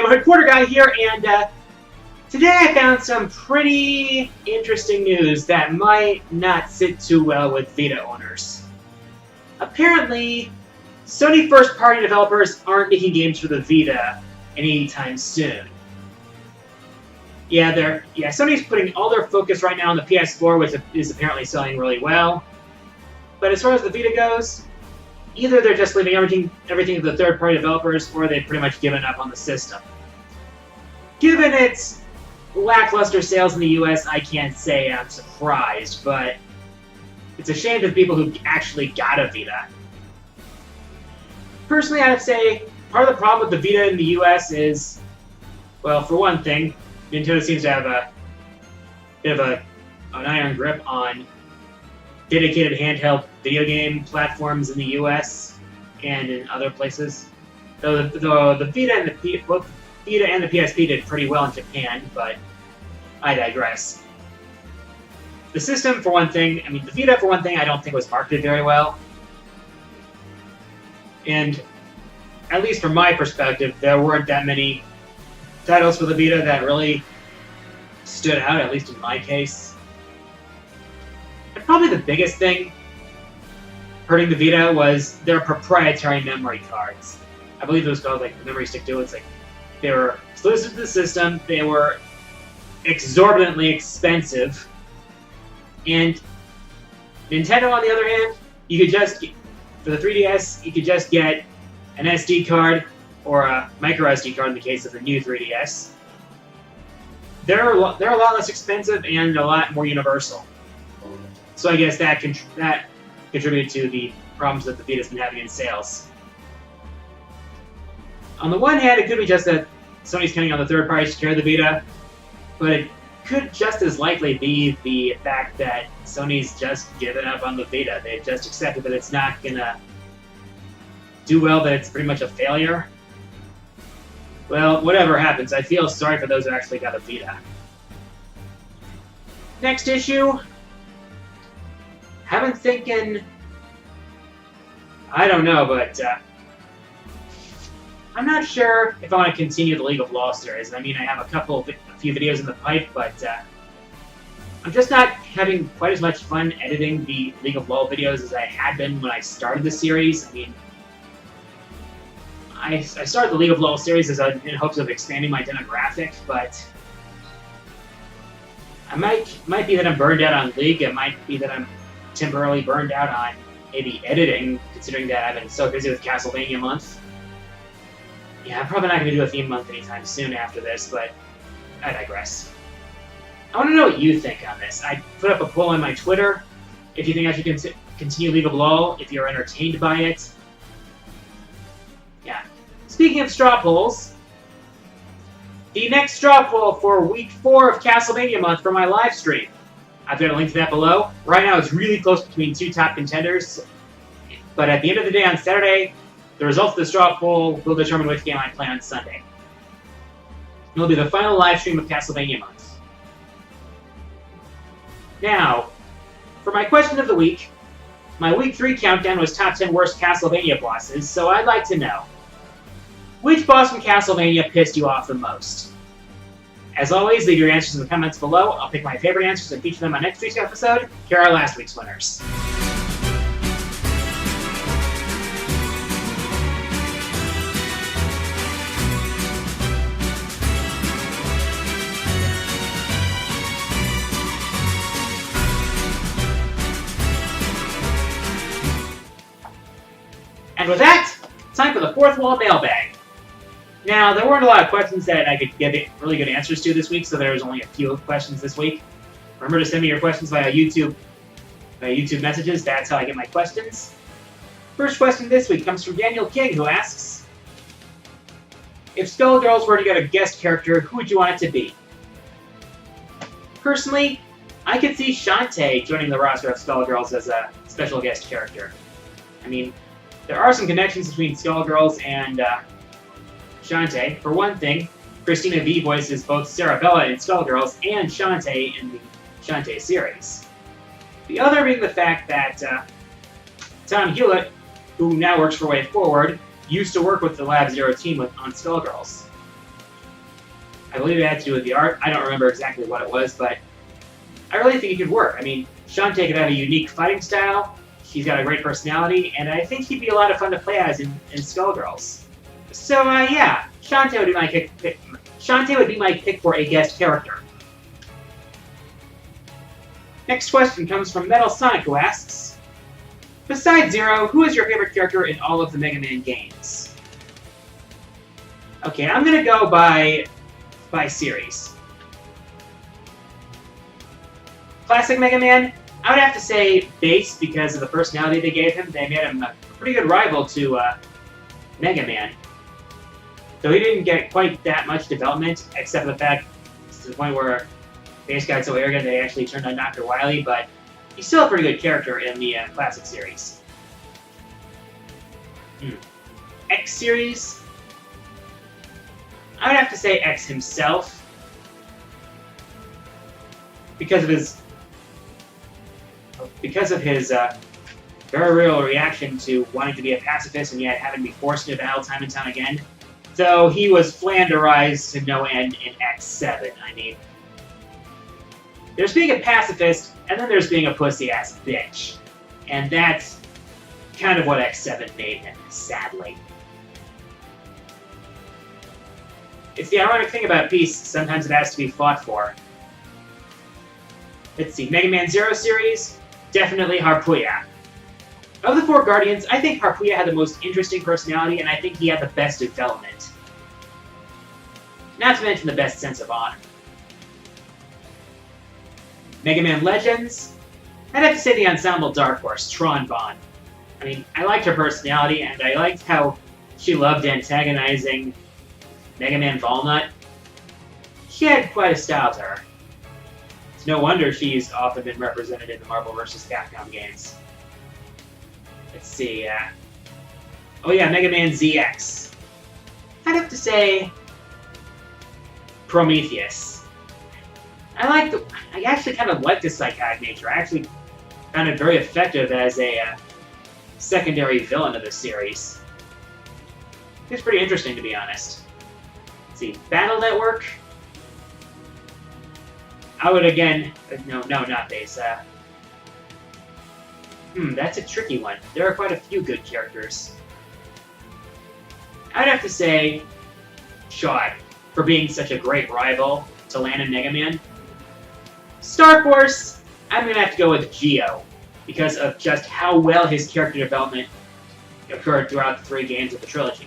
Neighborhood Quarter Guy here, and today I found some pretty interesting news that might not sit too well with Vita owners. Apparently, Sony first-party developers aren't making games for the Vita anytime soon. Sony's putting all their focus right now on the PS4, which is apparently selling really well. But as far as the Vita goes, either they're just leaving everything to the third-party developers, or they've pretty much given up on the system. Given its lackluster sales in the US, I can't say I'm surprised, but it's a shame to the people who actually got a Vita. Personally, I'd say part of the problem with the Vita in the US is, well, for one thing, Nintendo seems to have a bit of an iron grip on dedicated handheld video game platforms in the US and in other places. Though the Vita and both Vita and the PSP did pretty well in Japan, but I digress. The system, for one thing, the Vita, for one thing, I don't think was marketed very well. And at least from my perspective, there weren't that many titles for the Vita that really stood out, at least in my case. And probably the biggest thing hurting the Vita was their proprietary memory cards. I believe it was called the Memory Stick Duo. It's they were exclusive to the system, they were exorbitantly expensive, and Nintendo, on the other hand, you could just, for the 3DS, you could just get an SD card or a micro SD card in the case of the new 3DS. They're a lot less expensive and a lot more universal. So I guess that contributed to the problems that the Vita's been having in sales. On the one hand, it could be just that Sony's counting on the third parties to carry the Vita, but it could just as likely be the fact that Sony's just given up on the Vita. They've just accepted that it's not gonna do well, that it's pretty much a failure. Well, whatever happens, I feel sorry for those who actually got a Vita. Next issue. I've been thinking, I don't know, but I'm not sure if I want to continue the League of Law series. I have a few videos in the pipe, but I'm just not having quite as much fun editing the League of Law videos as I had been when I started the series. I started the League of Law series in hopes of expanding my demographic, but I might be that I'm burned out on League. It might be that I'm temporarily burned out on maybe editing, considering that I've been so busy with Castlevania month. Yeah, I'm probably not going to do a theme month anytime soon after this, but I digress. I want to know what you think on this. I put up a poll on my Twitter if you think I should continue League of Law, if you're entertained by it. Yeah. Speaking of straw polls, the next straw poll for week 4 of Castlevania month for my live stream. I've got a link to that below. Right now it's really close between two top contenders, but at the end of the day on Saturday, the results of the straw poll will determine which game I play on Sunday. It'll be the final live stream of Castlevania month. Now, for my question of the week, my week 3 countdown was top 10 worst Castlevania bosses, so I'd like to know, which boss from Castlevania pissed you off the most? As always, leave your answers in the comments below. I'll pick my favorite answers and feature them on next week's episode. Here are last week's winners. And with that, time for the fourth wall mailbag. Now, there weren't a lot of questions that I could get really good answers to this week, so there was only a few questions this week. Remember to send me your questions via YouTube messages. That's how I get my questions. First question this week comes from Daniel King, who asks, if Skullgirls were to get a guest character, who would you want it to be? Personally, I could see Shantae joining the roster of Skullgirls as a special guest character. There are some connections between Skullgirls and Shantae. For one thing, Christina V voices both Sarabella in Skullgirls and Shantae in the Shantae series. The other being the fact that Tom Hewlett, who now works for Way Forward, used to work with the Lab Zero team on Skullgirls. I believe it had to do with the art. I don't remember exactly what it was, but I really think it could work. I mean, Shantae could have a unique fighting style. She's got a great personality, and I think he'd be a lot of fun to play as in Skullgirls. So, yeah, Shantae would be my pick. Shantae would be my pick for a guest character. Next question comes from Metal Sonic, who asks, besides Zero, who is your favorite character in all of the Mega Man games? Okay, I'm gonna go by series. Classic Mega Man, I would have to say Bass because of the personality they gave him. They made him a pretty good rival to Mega Man. Though he didn't get quite that much development, except for the fact to the point where Bass got so arrogant that he actually turned on Dr. Wily, but he's still a pretty good character in the classic series. X series, I would have to say X himself because of his very real reaction to wanting to be a pacifist and yet having to be forced into battle time and time again. Though he was flanderized to no end in X7. I mean, there's being a pacifist, and then there's being a pussy-ass bitch. And that's kind of what X7 made him, sadly. It's the ironic thing about peace, sometimes it has to be fought for. Let's see, Mega Man Zero series, definitely Harpuya. Of the four Guardians, I think Harpuya had the most interesting personality, and I think he had the best development. Not to mention the best sense of honor. Mega Man Legends, I'd have to say the Ensemble Dark Horse, Tron Bonne. I mean, I liked her personality, and I liked how she loved antagonizing Mega Man Walnut. She had quite a style to her. It's no wonder she's often been represented in the Marvel vs. Capcom games. Let's see, oh yeah, Mega Man ZX. I'd have to say Prometheus. I actually kind of like the psychotic nature. I actually found it very effective as a secondary villain of the series. It's pretty interesting, to be honest. Let's see, Battle Network. I would again, no, not Bass. That's a tricky one. There are quite a few good characters. I'd have to say Shod, for being such a great rival to Lan and Mega Man. Star Force, I'm going to have to go with Geo, because of just how well his character development occurred throughout the 3 games of the trilogy.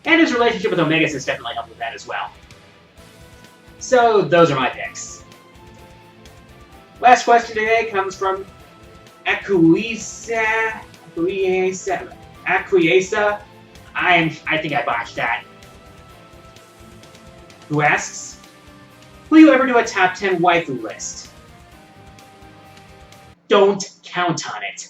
And his relationship with Omega has definitely helped with that as well. So, those are my picks. Last question today comes from Acquiesa. I think I botched that. Who asks, will you ever do a top 10 waifu list? Don't count on it.